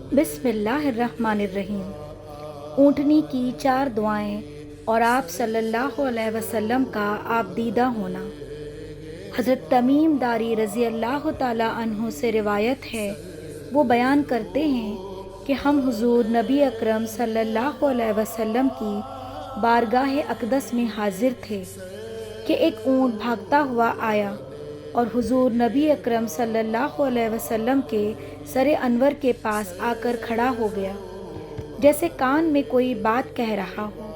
بسم اللہ الرحمن الرحیم۔ اونٹنی کی 4 دعائیں اور آپ صلی اللہ علیہ وسلم کا آپ دیدہ ہونا۔ حضرت تمیم داری رضی اللہ تعالیٰ عنہ سے روایت ہے، وہ بیان کرتے ہیں کہ ہم حضور نبی اکرم صلی اللہ علیہ وسلم کی بارگاہ اقدس میں حاضر تھے کہ ایک اونٹ بھاگتا ہوا آیا اور حضور نبی اکرم صلی اللہ علیہ وسلم کے سر انور کے پاس آ کر کھڑا ہو گیا، جیسے کان میں کوئی بات کہہ رہا ہو۔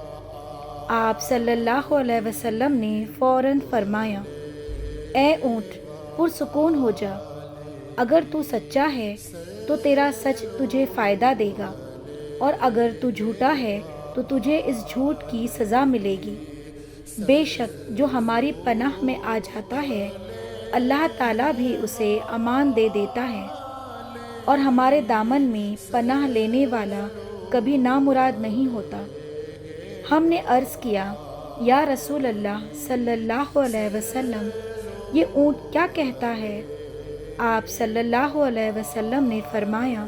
آپ صلی اللہ علیہ وسلم نے فوراً فرمایا، اے اونٹ پرسکون ہو جا، اگر تو سچا ہے تو تیرا سچ تجھے فائدہ دے گا، اور اگر تو جھوٹا ہے تو تجھے اس جھوٹ کی سزا ملے گی۔ بے شک جو ہماری پناہ میں آ جاتا ہے اللہ تعالیٰ بھی اسے امان دے دیتا ہے، اور ہمارے دامن میں پناہ لینے والا کبھی نامراد نہیں ہوتا۔ ہم نے عرض کیا، یا رسول اللہ صلی اللہ علیہ وسلم، یہ اونٹ کیا کہتا ہے؟ آپ صلی اللہ علیہ وسلم نے فرمایا،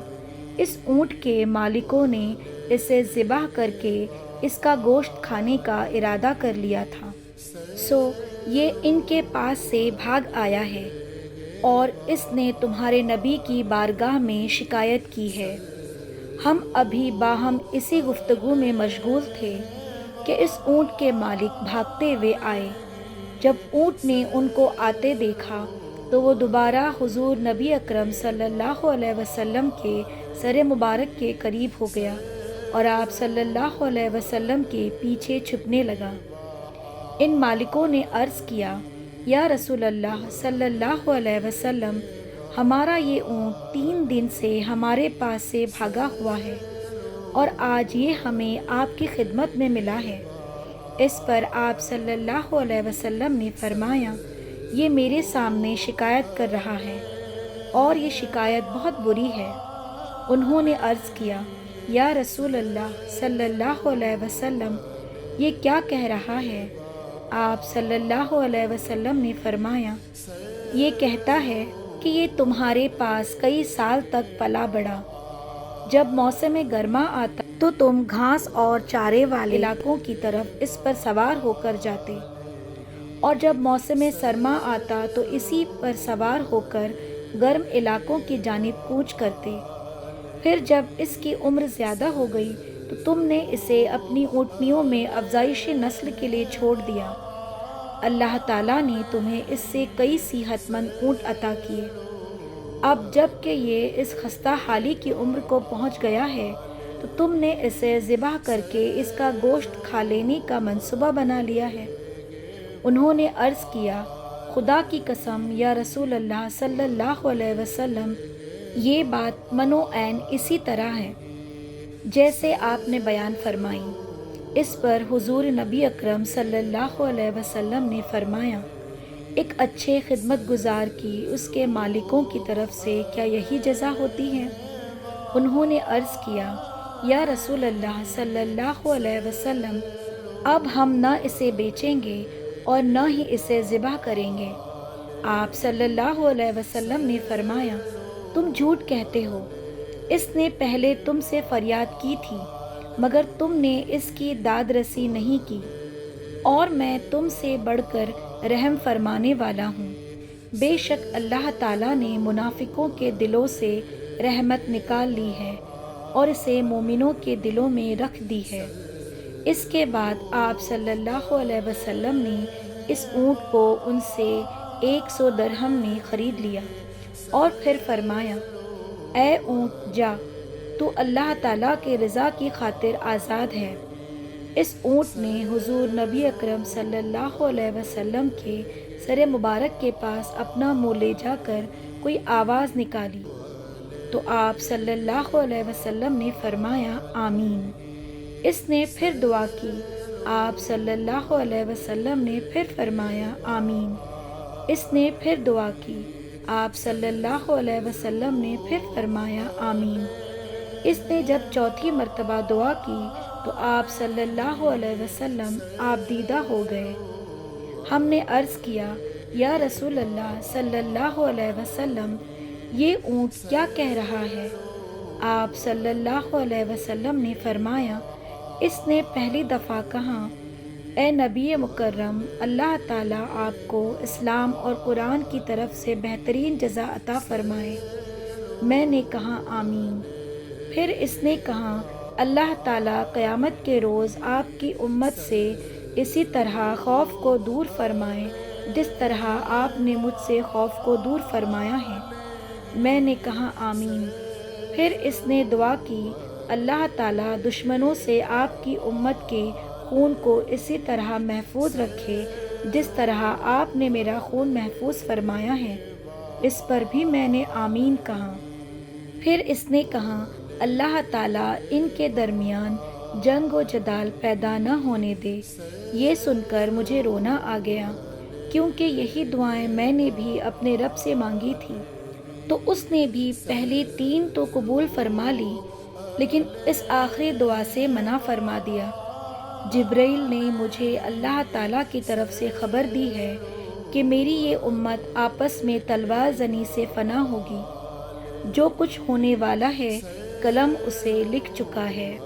اس اونٹ کے مالکوں نے اسے ذبح کر کے اس کا گوشت کھانے کا ارادہ کر لیا تھا، سو یہ ان کے پاس سے بھاگ آیا ہے، اور اس نے تمہارے نبی کی بارگاہ میں شکایت کی ہے۔ ہم ابھی باہم اسی گفتگو میں مشغول تھے کہ اس اونٹ کے مالک بھاگتے ہوئے آئے۔ جب اونٹ نے ان کو آتے دیکھا تو وہ دوبارہ حضور نبی اکرم صلی اللہ علیہ وسلم کے سر مبارک کے قریب ہو گیا اور آپ صلی اللہ علیہ وسلم کے پیچھے چھپنے لگا۔ ان مالکوں نے عرض کیا، یا رسول اللہ صلی اللہ علیہ وسلم، ہمارا یہ اونٹ 3 دن سے ہمارے پاس سے بھاگا ہوا ہے، اور آج یہ ہمیں آپ کی خدمت میں ملا ہے۔ اس پر آپ صلی اللہ علیہ وسلم نے فرمایا، یہ میرے سامنے شکایت کر رہا ہے، اور یہ شکایت بہت بری ہے۔ انہوں نے عرض کیا، یا رسول اللہ صلی اللہ علیہ وسلم، یہ کیا کہہ رہا ہے؟ آپ صلی اللہ علیہ وسلم نے فرمایا، یہ کہتا ہے کہ یہ تمہارے پاس کئی سال تک پلا بڑھا، جب موسم گرما آتا تو تم گھاس اور چارے والے علاقوں کی طرف اس پر سوار ہو کر جاتے، اور جب موسم سرما آتا تو اسی پر سوار ہو کر گرم علاقوں کی جانب کوچ کرتے۔ پھر جب اس کی عمر زیادہ ہو گئی تو تم نے اسے اپنی اونٹنیوں میں افزائش نسل کے لیے چھوڑ دیا۔ اللہ تعالیٰ نے تمہیں اس سے کئی صحت مند اونٹ عطا کیے۔ اب جب کہ یہ اس خستہ حالی کی عمر کو پہنچ گیا ہے تو تم نے اسے ذبح کر کے اس کا گوشت کھا لینے کا منصوبہ بنا لیا ہے۔ انہوں نے عرض کیا، خدا کی قسم یا رسول اللہ صلی اللہ علیہ وسلم، یہ بات منو عین اسی طرح ہے جیسے آپ نے بیان فرمائی۔ اس پر حضور نبی اکرم صلی اللہ علیہ وسلم نے فرمایا، ایک اچھے خدمت گزار کی اس کے مالکوں کی طرف سے کیا یہی جزا ہوتی ہے؟ انہوں نے عرض کیا، یا رسول اللہ صلی اللہ علیہ وسلم، اب ہم نہ اسے بیچیں گے اور نہ ہی اسے ذبح کریں گے۔ آپ صلی اللہ علیہ وسلم نے فرمایا، تم جھوٹ کہتے ہو، اس نے پہلے تم سے فریاد کی تھی مگر تم نے اس کی داد رسی نہیں کی، اور میں تم سے بڑھ کر رحم فرمانے والا ہوں۔ بے شک اللہ تعالیٰ نے منافقوں کے دلوں سے رحمت نکال لی ہے اور اسے مومنوں کے دلوں میں رکھ دی ہے۔ اس کے بعد آپ صلی اللہ علیہ وسلم نے اس اونٹ کو ان سے 100 درہم میں خرید لیا، اور پھر فرمایا، اے اونٹ جا، تو اللہ تعالیٰ کے رضا کی خاطر آزاد ہے۔ اس اونٹ نے حضور نبی اکرم صلی اللہ علیہ وسلم کے سر مبارک کے پاس اپنا منہ لے جا کر کوئی آواز نکالی تو آپ صلی اللہ علیہ وسلم نے فرمایا، آمین۔ اس نے پھر دعا کی، آپ صلی اللہ علیہ وسلم نے پھر فرمایا، آمین۔ اس نے پھر دعا کی، آپ صلی اللہ علیہ وسلم نے پھر فرمایا، آمین۔ اس نے جب چوتھی مرتبہ دعا کی تو آپ صلی اللہ علیہ وسلم آپ دیدہ ہو گئے۔ ہم نے عرض کیا، یا رسول اللہ صلی اللہ علیہ وسلم، یہ اونٹ کیا کہہ رہا ہے؟ آپ صلی اللہ علیہ وسلم نے فرمایا، اس نے پہلی دفعہ کہا، اے نبی مکرم، اللہ تعالیٰ آپ کو اسلام اور قرآن کی طرف سے بہترین جزا عطا فرمائے۔ میں نے کہا آمین۔ پھر اس نے کہا، اللہ تعالیٰ قیامت کے روز آپ کی امت سے اسی طرح خوف کو دور فرمائے جس طرح آپ نے مجھ سے خوف کو دور فرمایا ہے۔ میں نے کہا آمین۔ پھر اس نے دعا کی، اللہ تعالیٰ دشمنوں سے آپ کی امت کے خون کو اسی طرح محفوظ رکھے جس طرح آپ نے میرا خون محفوظ فرمایا ہے۔ اس پر بھی میں نے آمین کہا۔ پھر اس نے کہا، اللہ تعالیٰ ان کے درمیان جنگ و جدال پیدا نہ ہونے دے۔ یہ سن کر مجھے رونا آ گیا، کیونکہ یہی دعائیں میں نے بھی اپنے رب سے مانگی تھی۔ تو اس نے بھی پہلی 3 تو قبول فرما لی، لیکن اس آخری دعا سے منع فرما دیا۔ جبرائیل نے مجھے اللہ تعالیٰ کی طرف سے خبر دی ہے کہ میری یہ امت آپس میں تلوار زنی سے فنا ہوگی۔ جو کچھ ہونے والا ہے قلم اسے لکھ چکا ہے۔